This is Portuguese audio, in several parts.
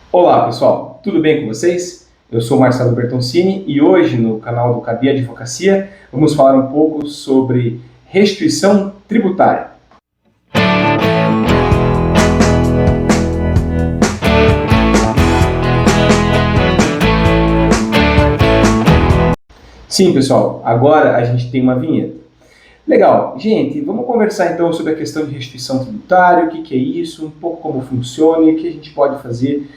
Olá pessoal, tudo bem com vocês? Eu sou Marcelo Bertoncini e hoje no canal do Cabi Advocacia vamos falar um pouco sobre restituição tributária. Sim pessoal, agora a gente tem uma vinheta. Legal, gente, vamos conversar então sobre a questão de restituição tributária, o que é isso, um pouco como funciona e o que a gente pode fazer,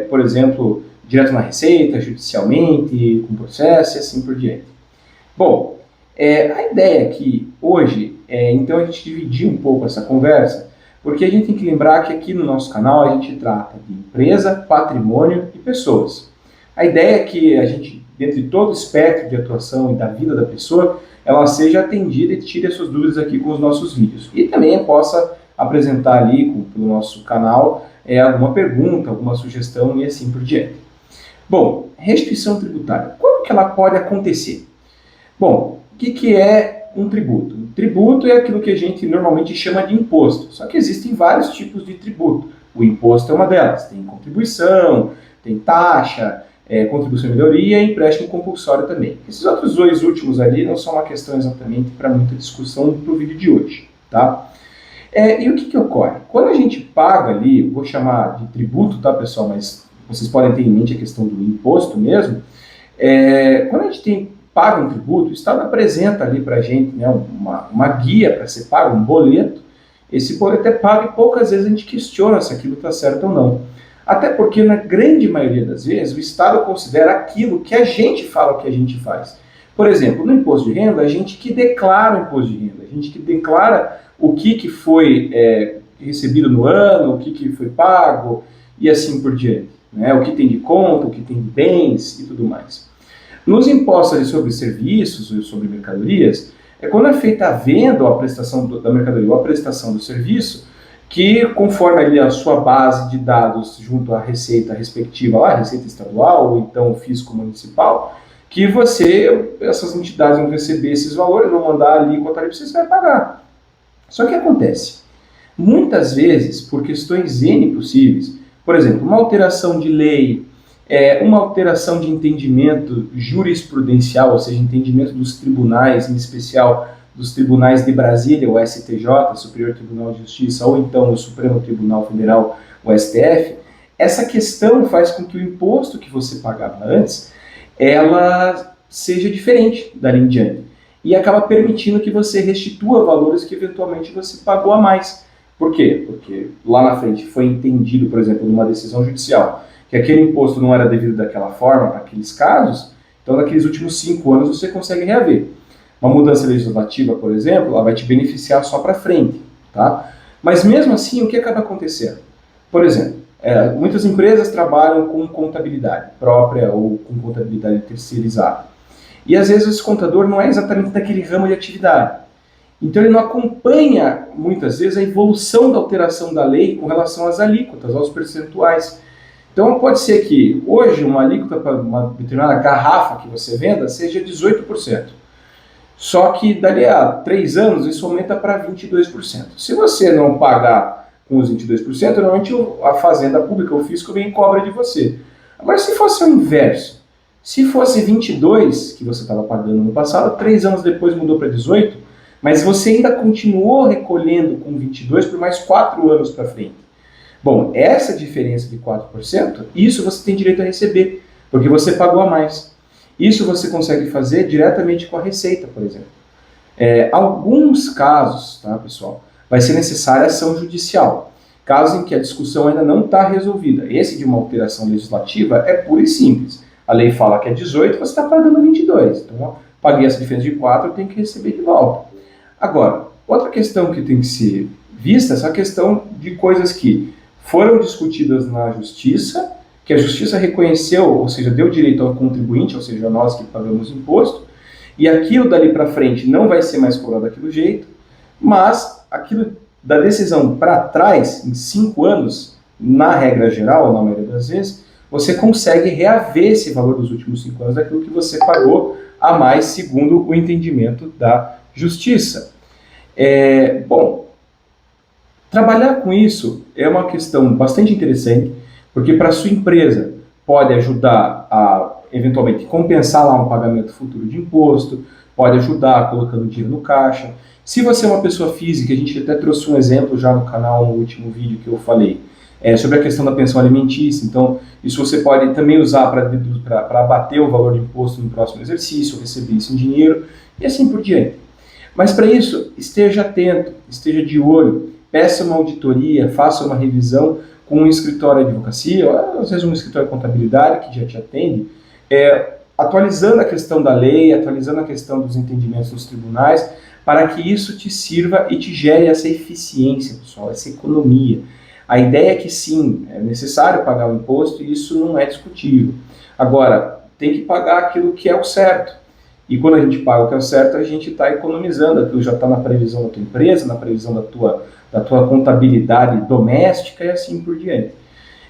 por exemplo, direto na Receita, judicialmente, com processo e assim por diante. Bom, a ideia aqui hoje é então a gente dividir um pouco essa conversa, porque a gente tem que lembrar que aqui no nosso canal a gente trata de empresa, patrimônio e pessoas. A ideia é que a gente, dentro de todo o espectro de atuação e da vida da pessoa, ela seja atendida e tire as suas dúvidas aqui com os nossos vídeos. E também possa apresentar ali pelo nosso canal alguma pergunta, alguma sugestão e assim por diante. Bom, restituição tributária. Quando que ela pode acontecer? Bom, o que é um tributo? Um tributo é aquilo que a gente normalmente chama de imposto, só que existem vários tipos de tributo. O imposto é uma delas, tem contribuição, tem taxa, contribuição de melhoria e empréstimo compulsório também. Esses outros dois últimos ali não são uma questão exatamente para muita discussão para o vídeo de hoje, tá? E o que ocorre? Quando a gente paga ali, vou chamar de tributo, tá pessoal, mas vocês podem ter em mente a questão do imposto mesmo, quando a gente paga um tributo, o Estado apresenta ali para a gente, né, uma guia para ser pago, um boleto. Esse boleto é pago e poucas vezes a gente questiona se aquilo está certo ou não. Até porque, na grande maioria das vezes, o Estado considera aquilo que a gente fala que a gente faz. Por exemplo, no imposto de renda, a gente que declara o imposto de renda, a gente que declara o que foi recebido no ano, o que foi pago e assim por diante. Né? O que tem de conta, o que tem de bens e tudo mais. Nos impostos sobre serviços ou sobre mercadorias, é quando é feita a venda ou a prestação da mercadoria ou a prestação do serviço, que conforme ali a sua base de dados junto à receita respectiva, lá, a receita estadual ou então o fisco municipal, que essas entidades vão receber esses valores, vão mandar ali quanto ali você vai pagar. Só que acontece, muitas vezes, por questões N possíveis, por exemplo, uma alteração de lei, uma alteração de entendimento jurisprudencial, ou seja, entendimento dos tribunais, em especial dos tribunais de Brasília, o STJ, Superior Tribunal de Justiça, ou então o Supremo Tribunal Federal, o STF, essa questão faz com que o imposto que você pagava antes, ela seja diferente dali em diante. E acaba permitindo que você restitua valores que eventualmente você pagou a mais. Por quê? Porque lá na frente foi entendido, por exemplo, numa decisão judicial, que aquele imposto não era devido daquela forma para aqueles casos, então naqueles últimos 5 anos você consegue reaver. Uma mudança legislativa, por exemplo, ela vai te beneficiar só para frente, tá? Mas mesmo assim, o que acaba acontecendo? Por exemplo, muitas empresas trabalham com contabilidade própria ou com contabilidade terceirizada. E às vezes esse contador não é exatamente daquele ramo de atividade. Então ele não acompanha, muitas vezes, a evolução da alteração da lei com relação às alíquotas, aos percentuais. Então pode ser que hoje uma alíquota para uma determinada garrafa que você venda seja 18%. Só que dali a 3 anos isso aumenta para 22%. Se você não pagar com os 22%, normalmente a Fazenda Pública, o fisco, vem e cobra de você. Agora, se fosse o inverso, se fosse 22% que você estava pagando no passado, 3 anos depois mudou para 18%, mas você ainda continuou recolhendo com 22% por mais 4 anos para frente. Bom, essa diferença de 4%, isso você tem direito a receber, porque você pagou a mais. Isso você consegue fazer diretamente com a Receita, por exemplo. Alguns casos, tá, pessoal, vai ser necessária ação judicial. Casos em que a discussão ainda não está resolvida. Esse de uma alteração legislativa é puro e simples. A lei fala que é 18, você está pagando 22. Então, paguei essa diferença de 4, eu tenho que receber de volta. Agora, outra questão que tem que ser vista é essa questão de coisas que foram discutidas na Justiça, que a Justiça reconheceu, ou seja, deu direito ao contribuinte, ou seja, a nós que pagamos imposto, e aquilo dali para frente não vai ser mais cobrado daquele jeito, mas aquilo da decisão para trás, em 5 anos, na regra geral, na maioria das vezes, você consegue reaver esse valor dos últimos 5 anos daquilo que você pagou a mais, segundo o entendimento da Justiça. Bom, trabalhar com isso é uma questão bastante interessante, Porque para a sua empresa pode ajudar a, eventualmente, compensar lá um pagamento futuro de imposto, pode ajudar colocando dinheiro no caixa. Se você é uma pessoa física, a gente até trouxe um exemplo já no canal, no último vídeo que eu falei, sobre a questão da pensão alimentícia. Então, isso você pode também usar para abater o valor de imposto no próximo exercício, receber isso em dinheiro e assim por diante. Mas para isso, esteja atento, esteja de olho, peça uma auditoria, faça uma revisão com um escritório de advocacia, ou às vezes um escritório de contabilidade que já te atende, atualizando a questão da lei, atualizando a questão dos entendimentos nos tribunais, para que isso te sirva e te gere essa eficiência, pessoal, essa economia. A ideia é que sim, é necessário pagar o imposto e isso não é discutível. Agora, tem que pagar aquilo que é o certo. E quando a gente paga o que é o certo, a gente está economizando, aquilo já está na previsão da tua empresa, na previsão da tua contabilidade doméstica e assim por diante.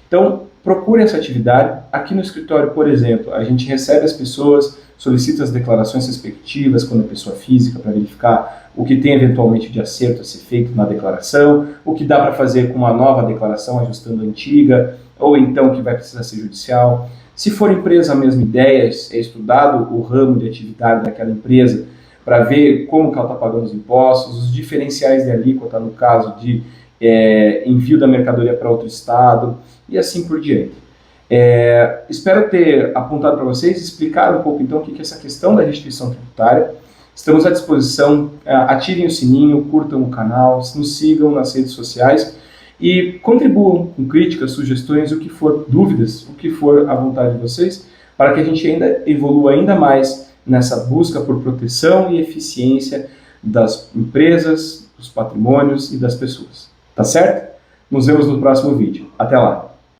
Então, procure essa atividade. Aqui no escritório, por exemplo, a gente recebe as pessoas, solicita as declarações respectivas quando é pessoa física, para verificar o que tem eventualmente de acerto a ser feito na declaração, o que dá para fazer com uma nova declaração, ajustando a antiga, ou então o que vai precisar ser judicial. Se for empresa, a mesma ideia, é estudado o ramo de atividade daquela empresa para ver como que ela está pagando os impostos, os diferenciais de alíquota no caso de envio da mercadoria para outro estado e assim por diante. Espero ter apontado para vocês, explicado um pouco então o que é essa questão da restituição tributária. Estamos à disposição, ativem o sininho, curtam o canal, nos sigam nas redes sociais e contribuam com críticas, sugestões, o que for, dúvidas, o que for à vontade de vocês, para que a gente ainda evolua ainda mais nessa busca por proteção e eficiência das empresas, dos patrimônios e das pessoas. Tá certo? Nos vemos no próximo vídeo. Até lá!